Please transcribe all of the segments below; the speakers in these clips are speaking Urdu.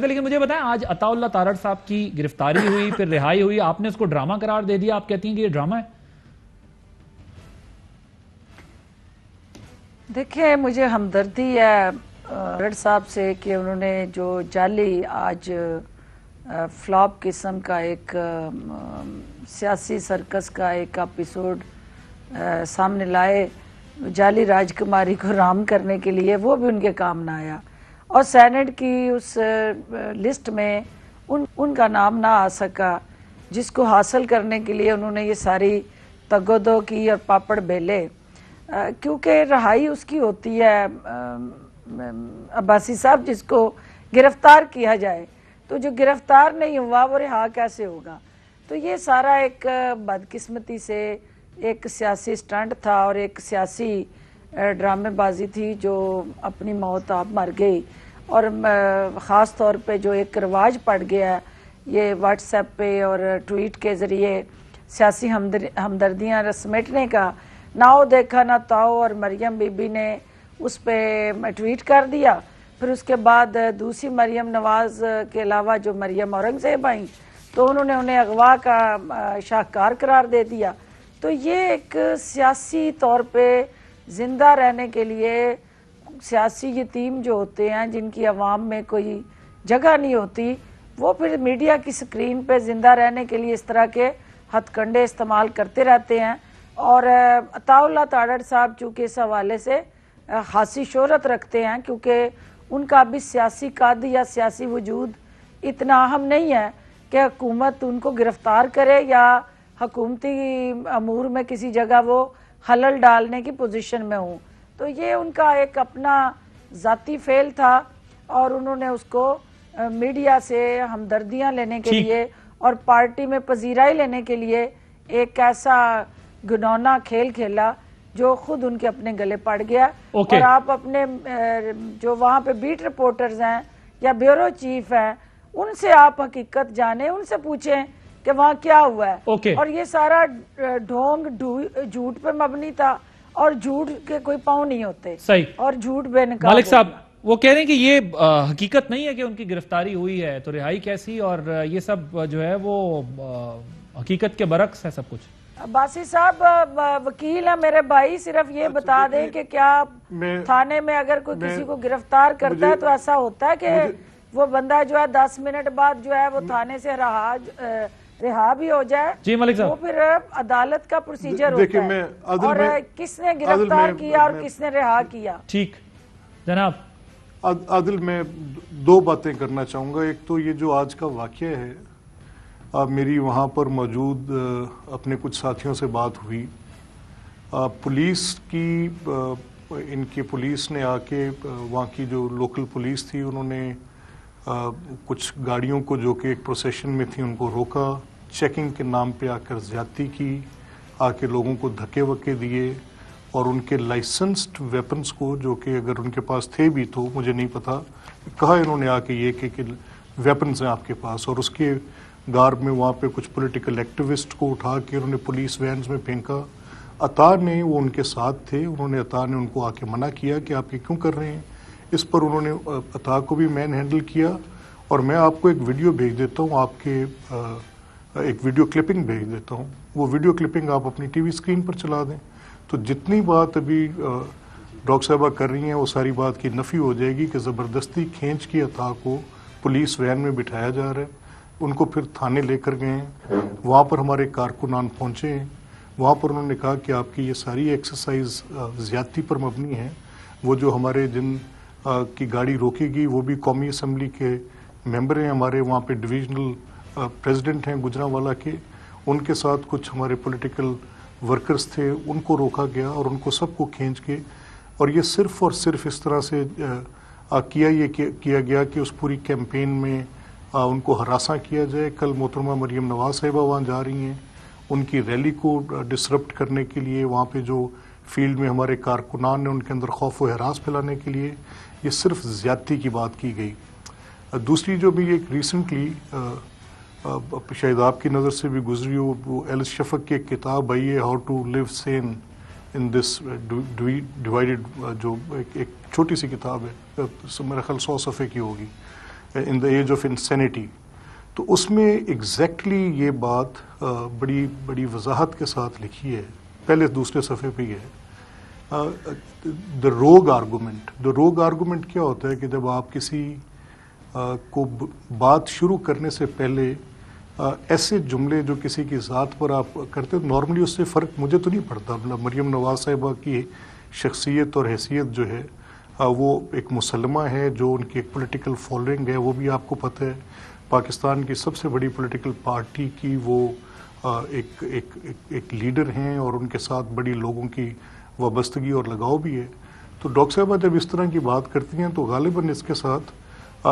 لیکن مجھے بتائیں آج عطا اللہ تارڑ صاحب کی گرفتاری ہوئی پھر رہائی ہوئی، آپ نے اس کو ڈرامہ قرار دے دیا، آپ کہتی ہیں کہ یہ ڈرامہ ہے؟ دیکھیں مجھے ہمدردی ہے تارڑ صاحب سے کہ انہوں نے جو جعلی آج فلاپ قسم کا ایک سیاسی سرکس کا ایک ایپیسوڈ سامنے لائے جعلی راجکماری کو رام کرنے کے لیے، وہ بھی ان کے کام نہ آیا، اور سینٹ کی اس لسٹ میں ان کا نام نہ آ سکا جس کو حاصل کرنے کے لیے انہوں نے یہ ساری تگودو کی اور پاپڑ بیلے، کیونکہ رہائی اس کی ہوتی ہے عباسی صاحب جس کو گرفتار کیا جائے، تو جو گرفتار نہیں ہوا وہ رہا کیسے ہوگا؟ تو یہ سارا ایک بدقسمتی سے ایک سیاسی سٹنٹ تھا اور ایک سیاسی ڈرامے بازی تھی جو اپنی موت آپ مر گئی، اور خاص طور پہ جو ایک رواج پڑ گیا ہے یہ واٹس ایپ پہ اور ٹویٹ کے ذریعے سیاسی ہمدردیاں سمیٹنے کا، ناؤ دیکھا نہ تاؤ، اور مریم بی بی نے اس پہ ٹویٹ کر دیا، پھر اس کے بعد دوسری مریم نواز کے علاوہ جو مریم اورنگزیب آئیں تو انہوں نے انہیں اغوا کا شاہکار قرار دے دیا۔ تو یہ ایک سیاسی طور پہ زندہ رہنے کے لیے سیاسی یتیم جو ہوتے ہیں جن کی عوام میں کوئی جگہ نہیں ہوتی، وہ پھر میڈیا کی سکرین پہ زندہ رہنے کے لیے اس طرح کے ہتھ کنڈے استعمال کرتے رہتے ہیں، اور عطا اللہ تارڑ صاحب چونکہ اس حوالے سے خاصی شہرت رکھتے ہیں کیونکہ ان کا بھی سیاسی قد یا سیاسی وجود اتنا اہم نہیں ہے کہ حکومت ان کو گرفتار کرے یا حکومتی امور میں کسی جگہ وہ خلل ڈالنے کی پوزیشن میں ہوں، تو یہ ان کا ایک اپنا ذاتی فعل تھا، اور انہوں نے اس کو میڈیا سے ہمدردیاں لینے کے لیے اور پارٹی میں پذیرائی لینے کے لیے ایک ایسا گنونا کھیل کھیلا جو خود ان کے اپنے گلے پڑ گیا۔ اور آپ اپنے جو وہاں پہ بیٹ رپورٹرز ہیں یا بیورو چیف ہیں ان سے آپ حقیقت جانیں، ان سے پوچھیں کہ وہاں کیا ہوا ہے، اور یہ سارا ڈھونگ جھوٹ پہ مبنی تھا، اور جھوٹ کے کوئی پاؤں نہیں ہوتے، اور جھوٹ بے نقاب۔ مالک صاحب وہ کہہ رہے ہیں کہ یہ حقیقت نہیں ہے کہ ان کی گرفتاری ہوئی ہے تو رہائی کیسی، اور یہ سب جو ہے وہ حقیقت کے برعکس ہے سب کچھ۔ عباسی صاحب وکیل ہیں میرے بھائی، صرف یہ بتا دیں کہ کیا تھانے میں اگر کوئی کسی کو گرفتار کرتا ہے تو ایسا ہوتا ہے کہ وہ بندہ جو ہے 10 منٹ بعد جو ہے وہ تھانے سے رہا بھی ہو جائے؟ جی ملک صاحب، وہ پھر عدالت کا پروسیجر ہوتا ہے، اور کس نے گرفتار کیا اور کس نے رہا کیا۔ ٹھیک جناب عادل، میں دو باتیں کرنا چاہوں گا۔ ایک تو یہ جو آج کا واقعہ ہے، میری وہاں پر موجود اپنے کچھ ساتھیوں سے بات ہوئی، پولیس کی ان کی پولیس نے آ کے وہاں کی جو لوکل پولیس تھی انہوں نے کچھ گاڑیوں کو جو کہ ایک پروسیشن میں تھی ان کو روکا، چیکنگ کے نام پہ آ کر زیادتی کی، آ کے لوگوں کو دھکے وکے دیے، اور ان کے لائسنسڈ ویپنز کو جو کہ اگر ان کے پاس تھے بھی تو مجھے نہیں پتا، کہا انہوں نے آ کے یہ کہ ویپنز ہیں آپ کے پاس، اور اس کے گار میں وہاں پہ کچھ پولیٹیکل ایکٹیوسٹ کو اٹھا کے انہوں نے پولیس وینز میں پھینکا۔ عطا نے وہ ان کے ساتھ تھے، عطا نے ان کو آ کے منع کیا کہ آپ یہ کیوں کر رہے ہیں، اس پر انہوں نے عطا کو بھی مین ہینڈل کیا، اور میں آپ کو ایک ویڈیو بھیج دیتا ہوں، آپ کے ایک ویڈیو کلپنگ بھیج دیتا ہوں، وہ ویڈیو کلپنگ آپ اپنی ٹی وی اسکرین پر چلا دیں تو جتنی بات ابھی ڈاکٹر صاحبہ کر رہی ہیں وہ ساری بات کی نفی ہو جائے گی کہ زبردستی کھینچ کے عطا کو پولیس وین میں بٹھایا جا رہا ہے، ان کو پھر تھانے لے کر گئے ہیں، وہاں پر ہمارے کارکنان پہنچے ہیں، وہاں پر انہوں نے کہا کہ آپ کی یہ ساری ایکسرسائز زیادتی پر مبنی ہے، وہ جو ہمارے جن کی گاڑی روکے گی وہ بھی قومی اسمبلی کے ممبر ہیں، ہمارے وہاں پہ ڈویژنل پریزیڈنٹ ہیں گجرانوالہ کے، ان کے ساتھ کچھ ہمارے پولیٹیکل ورکرز تھے، ان کو روکا گیا اور ان کو سب کو کھینچ کے، اور یہ صرف اور صرف اس طرح سے کیا گیا کہ اس پوری کیمپین میں ان کو ہراساں کیا جائے۔ کل محترمہ مریم نواز صاحبہ وہاں جا رہی ہیں، ان کی ریلی کو ڈسرپٹ کرنے کے لیے، وہاں پہ جو فیلڈ میں ہمارے کارکنان نے ان کے اندر خوف و ہراس پھیلانے کے لیے، یہ صرف زیادتی کی بات کی گئی۔ دوسری جو بھی ایک ریسنٹلی شاید آپ کی نظر سے بھی گزری ہو، وہ ایلس شفق کی ایک کتاب آئی ہے، how to live sane in this divided, جو ایک چھوٹی سی کتاب ہے، میرا خیال 100 صفحے کی ہوگی، in the age of insanity. تو اس میں ایگزیکٹلی یہ بات بڑی بڑی وضاحت کے ساتھ لکھی ہے، پہلے دوسرے صفحے پہ یہ ہے دا روگ آرگومنٹ کیا ہوتا ہے کہ جب آپ کسی کو بات شروع کرنے سے پہلے ایسے جملے جو کسی کی ذات پر آپ کرتے ہیں، نارملی اس سے فرق مجھے تو نہیں پڑتا. مریم نواز صاحبہ کی شخصیت اور حیثیت جو ہے وہ ایک مسلمہ ہے، جو ان کی ایک پولیٹیکل فالوئنگ ہے، وہ بھی آپ کو پتہ ہے. پاکستان کی سب سے بڑی پولیٹیکل پارٹی کی وہ ایک لیڈر ہیں اور ان کے ساتھ بڑی لوگوں کی وابستگی اور لگاؤ بھی ہے. تو ڈاکٹر صاحبہ جب اس طرح کی بات کرتی ہیں تو غالباً اس کے ساتھ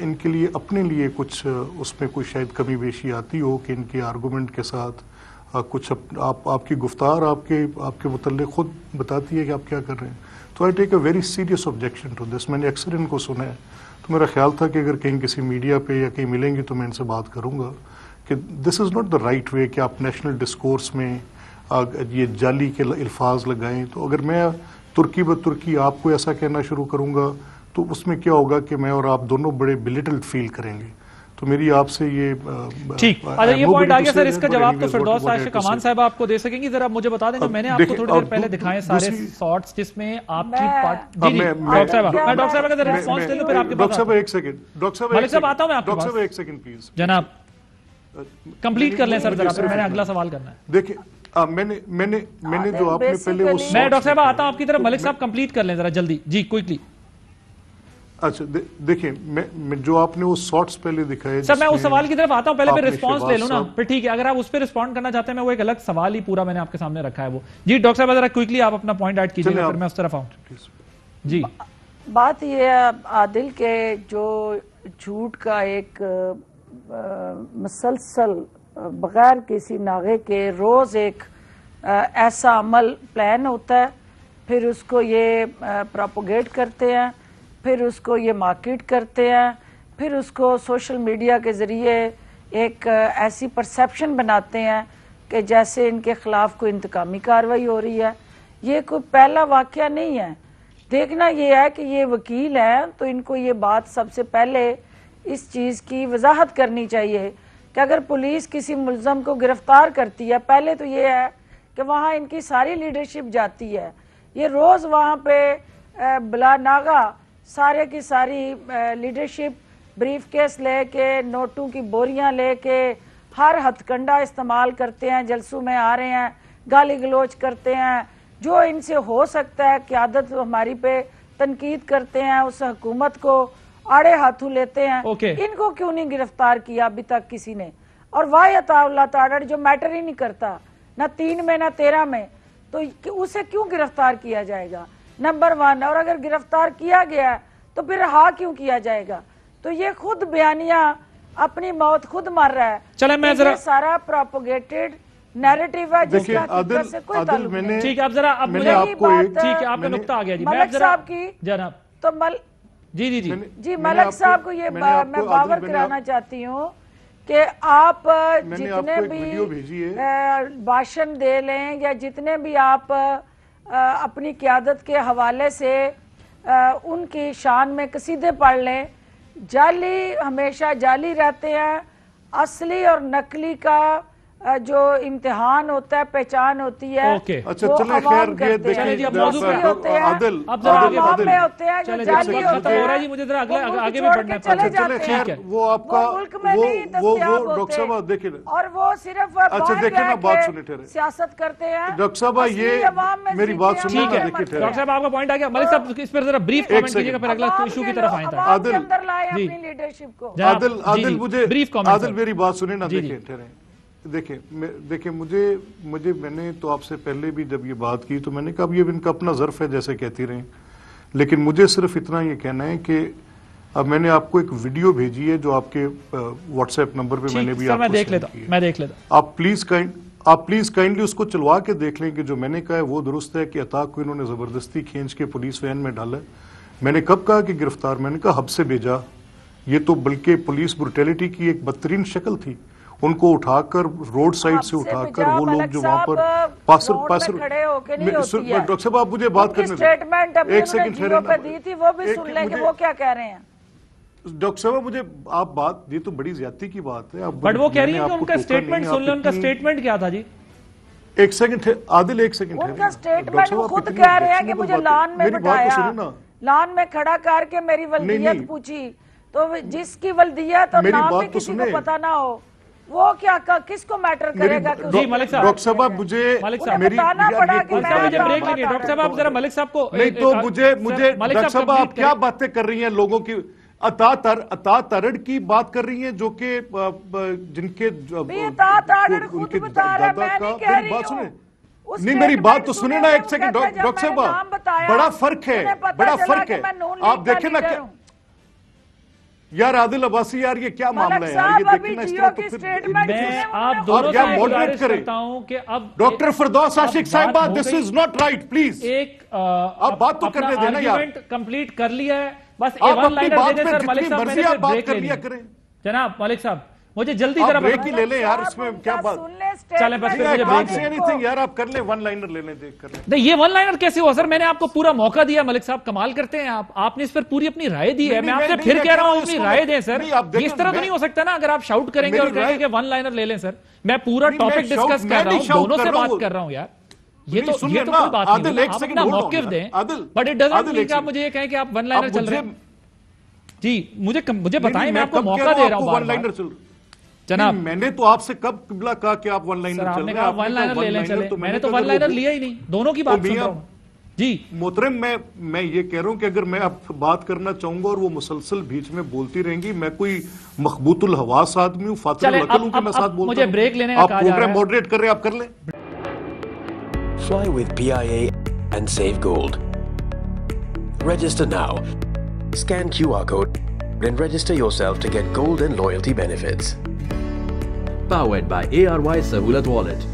ان کے لیے اپنے لیے کچھ اس میں کوئی شاید کمی بیشی آتی ہو کہ ان کے آرگومنٹ کے ساتھ کچھ آپ کی گفتار آپ کے متعلق خود بتاتی ہے کہ آپ کیا کر رہے ہیں. تو I take a very serious objection to this. میں نے اکثر ان کو سنا ہے، تو میرا خیال تھا کہ اگر کہیں کسی میڈیا پہ یا کہیں ملیں گے تو میں ان سے بات کروں گا کہ دس is not the right way کہ آپ نیشنل ڈسکورس میں یہ جعلی کے الفاظ لگائیں. تو اگر میں ترکی بترکی آپ کو ایسا کہنا شروع کروں گا تو اس میں کیا ہوگا کہ میں اور آپ دونوں بڑے بلیٹلڈ فیل کریں گے. تو میری آپ سے یہ ٹھیک یہ پوائنٹ آ گیا سر. اس کا جواب تو فردوس عائشہ کمان صاحب آپ کو دے سکیں گی. ذرا مجھے بتا دیں جو میں نے آپ کو تھوڑی دیر پہلے دکھائے سارے شارٹس جس میں آپ کی پارٹ جی ڈاکٹر صاحب کا ذرا رسپانس لے لوں پھر آپ کے ڈاکٹر صاحب ایک سیکنڈ. ڈاکٹر صاحب ملک صاحب آتا ہوں میں آپ کے ڈاکٹر پاس. صاحب ایک سیکنڈ پلیز جناب کمپلیٹ کر لیں سر ذرا، پھر میں نے اگلا سوال کرنا ہے. دیکھیں میں نے جو آپ نے پہلے میں ڈاکٹر صاحب آتا ہوں آپ کی طرف. ملک صاحب کمپلیٹ کر لیں ذرا جلدی جی کوئکلی. اچھا دیکھیں میں جو آپ نے وہ شارٹس پہلے دکھائے سر میں اس سوال کی طرف آتا ہوں، پہلے پھر رسپانس لے لوں نا پھر ٹھیک ہے. اگر آپ اس پہ رسپونڈ کرنا چاہتے ہیں میں وہ ایک الگ سوال ہی پورا میں نے آپ کے سامنے رکھا ہے وہ. جی ڈاکٹر صاحب ذرا کوئکلی آپ اپنا پوائنٹ ایڈ کیجیے گا پھر میں اس طرف آؤں. جی بات یہ ہے عادل کے جو جھوٹ کا ایک مسلسل بغیر کسی ناغے کے روز ایک ایسا عمل پلان ہوتا ہے، پھر اس کو یہ پروپوگیٹ کرتے ہیں، پھر اس کو یہ مارکیٹ کرتے ہیں، پھر اس کو سوشل میڈیا کے ذریعے ایک ایسی پرسیپشن بناتے ہیں کہ جیسے ان کے خلاف کوئی انتقامی کارروائی ہو رہی ہے. یہ کوئی پہلا واقعہ نہیں ہے. دیکھنا یہ ہے کہ یہ وکیل ہیں تو ان کو یہ بات سب سے پہلے اس چیز کی وضاحت کرنی چاہیے کہ اگر پولیس کسی ملزم کو گرفتار کرتی ہے، پہلے تو یہ ہے کہ وہاں ان کی ساری لیڈرشپ جاتی ہے. یہ روز وہاں پہ بلا ناغا سارے کی ساری لیڈرشپ بریف کیس لے کے، نوٹوں کی بوریاں لے کے، ہر ہتھ کنڈا استعمال کرتے ہیں، جلسوں میں آ رہے ہیں، گالی گلوچ کرتے ہیں، جو ان سے ہو سکتا ہے قیادت ہماری پہ تنقید کرتے ہیں، اس حکومت کو آڑے ہاتھوں لیتے ہیں. ان کو کیوں نہیں گرفتار کیا ابھی تک کسی نے؟ اور واہ عطا اللہ تعالی جو میٹر ہی نہیں کرتا نہ 3 میں نہ 13 میں، تو اسے کیوں گرفتار کیا جائے گا؟ نمبر 1. اور اگر گرفتار کیا گیا ہے تو پھر رہا کیوں کیا جائے گا؟ تو یہ خود بیانیہ اپنی موت خود مر رہا ہے. چلیں میں ذرا سارا پروپوگیٹڈ نیریٹیو ہے جس کا حقیقت سے کوئی تعلق نہیں. ٹھیک ہے اب ذرا اب مجھے ٹھیک ہے آپ کا نقطہ آ گیا جی. ملک صاحب کی جناب تو جی جی جی جی ملک صاحب کو یہ میں باور کرانا چاہتی ہوں کہ آپ جتنے بھی بھاشن دے لیں یا جتنے بھی آپ اپنی قیادت کے حوالے سے ان کی شان میں قصیدے پڑھ لیں، جعلی ہمیشہ جعلی رہتے ہیں. اصلی اور نقلی کا جو امتحان ہوتا ہے، پہچان ہوتی ہے، اچھا چلیں خیر چلیں جی اب موضوع پہ ہوتے ہیں، اب ذرا آگے میں ہوتے ہیں جو جعلی ہوتے ہیں. ہو رہا ہے جی مجھے ذرا آگے بھی بڑھنا ہے. چلے خیر وہ آپ کا ملک میں نہیں دستیاب ڈاکٹر صاحب دیکھیں اور وہ صرف باہر سیاست کرتے ہیں. ڈاکٹر صاحب یہ میری بات سنیں. ڈاکٹر صاحب آپ کا پوائنٹ آ گیا. ملک صاحب اس پر ذرا بریف کامنٹ کیجیے گا پھر اگلا ایشو کی طرف آئیں. عادل میری بات سنیں نا. دیکھیں مجھے میں نے تو آپ سے پہلے بھی جب یہ بات کی تو میں نے کہا اب یہ ان کا اپنا ظرف ہے جیسے کہتی رہیں، لیکن مجھے صرف اتنا یہ کہنا ہے کہ اب میں نے آپ کو ایک ویڈیو بھیجی ہے جو آپ کے واٹس ایپ نمبر پہ میں نے بھی آپ کو سینڈ کی ہے. میں دیکھ لیتا. آپ پلیز کائنڈلی اس کو چلوا کے دیکھ لیں کہ جو میں نے کہا ہے وہ درست ہے کہ عطا کو انہوں نے زبردستی کھینچ کے پولیس وین میں ڈالا ہے. میں نے کب کہا کہ گرفتار؟ میں نے کہا حب سے بھیجا. یہ تو بلکہ پولیس بروٹیلٹی کی ایک بدترین شکل تھی. ان کو اٹھا کر روڈ سائڈ سے اٹھا کر وہ لوگ جو وہاں پر پاسر ڈاکٹر صاحب آپ مجھے بات کرنے دیں. ایک سیکنڈ وہ بھی سن لیں کہ وہ کیا کہہ رہے ہیں. ڈاکٹر صاحب مجھے آپ بات یہ تو بڑی زیادتی کی بات ہے. بٹ وہ کہہ رہی ہیں کہ ان کا اسٹیٹمنٹ سن لیں. ان کا اسٹیٹمنٹ کیا تھا جی؟ ایک سیکنڈ عادل, ایک سیکنڈ. ان کا اسٹیٹمنٹ وہ خود کہہ رہے ہیں کہ مجھے لان میں بٹھایا, لان میں کھڑا کر کے میری ولدیت پوچھی, تو جس کی ولدیت اور نام بھی کسی کو پتا نہ ہو وہ کیا کس کو میٹر کرے گا؟ جی ملک صاحب, ڈاکٹر صاحب مجھے بتانا پڑا کہ بریک لیں گے. ڈاکٹر صاحب آپ ذرا ملک صاحب کو نہیں تو مجھے ڈاکٹر صاحب آپ کیا باتیں کر رہی ہیں لوگوں کی عطا ترڑ کی بات کر رہی ہیں جو کہ جن کے نہیں میری بات تو سنیں نا ایک سیکنڈ ڈاکٹر صاحب, بڑا فرق ہے, بڑا فرق ہے. آپ دیکھیں نا کیا یار عادل عباسی یار یہ کیا معاملہ ہے یار, یہ دیکھیں نا اس طرح تو پھر میں آپ دونوں سے گزارش کرتا ہوں کہ اب ڈاکٹر فردوس عاشق صاحبہ دس از ناٹ رائٹ پلیز. ایک آپ بات تو کرنے دینا یار, آرگیومنٹ کمپلیٹ کر لیا ہے بس. آپ اپنی بات پہ جتنی مرضی آپ بات کر لیا کریں. جناب ملک صاحب مجھے جلدی ذرا بریک ہی لے لیں یار, اس میں کیا بات. چلیں بس مجھے بریک دیں یار, آپ کر لیں ون لائنر لے لیں, دیکھ کر لیں. نہیں یہ ون لائنر کیسے ہوا سر؟ میں نے آپ کو پورا موقع دیا ملک صاحب, کمال کرتے ہیں آپ نے اس پر پوری اپنی رائے دی ہے. میں آپ سے پھر کہہ رہا ہوں اپنی رائے دیں سر. اس طرح تو نہیں ہو سکتا نا اگر آپ شاؤٹ کریں گے اور کہیں گے کہ ون لائنر لے لیں. سر میں پورا ٹاپک ڈسکس کر رہا ہوں, دونوں سے بات کر رہا ہوں یار. یہ تو کوئی بات نہیں ہے, آپ اپنا موقف دیں, بٹ اٹ ڈزنٹ مین کہ آپ مجھے یہ کہیں کہ آپ ون لائنر چل رہے ہیں. جی مجھے بتائیں, میں آپ کو موقع دے رہا ہوں. جناب میں نے تو آپ سے کب قبلہ کہا کہ آپ ون لائنر چل رہے ہیں؟ ون لائنر لے لیں چلیں. میں نے تو ون لائنر لیا ہی نہیں, دونوں کی بات سن رہا ہوں. جی محترم میں یہ کہہ رہا ہوں کہ اگر میں اب بات کرنا چاہوں گا اور وہ مسلسل بیچ میں بولتی رہیں گی, میں کوئی مخبوط الحواس آدمی ہوں, فاتر العقل ہوں کہ میں ساتھ بولتا ہوں. مجھے بریک لینے کا کہا جا رہا ہے. آپ پروگرام ماڈریٹ کر رہے ہیں, آپ کر لیں. Fly with PIA and save gold. Register now. Scan QR code and register yourself to get gold and loyalty benefits. Powered by ARY Sahulat Wallet.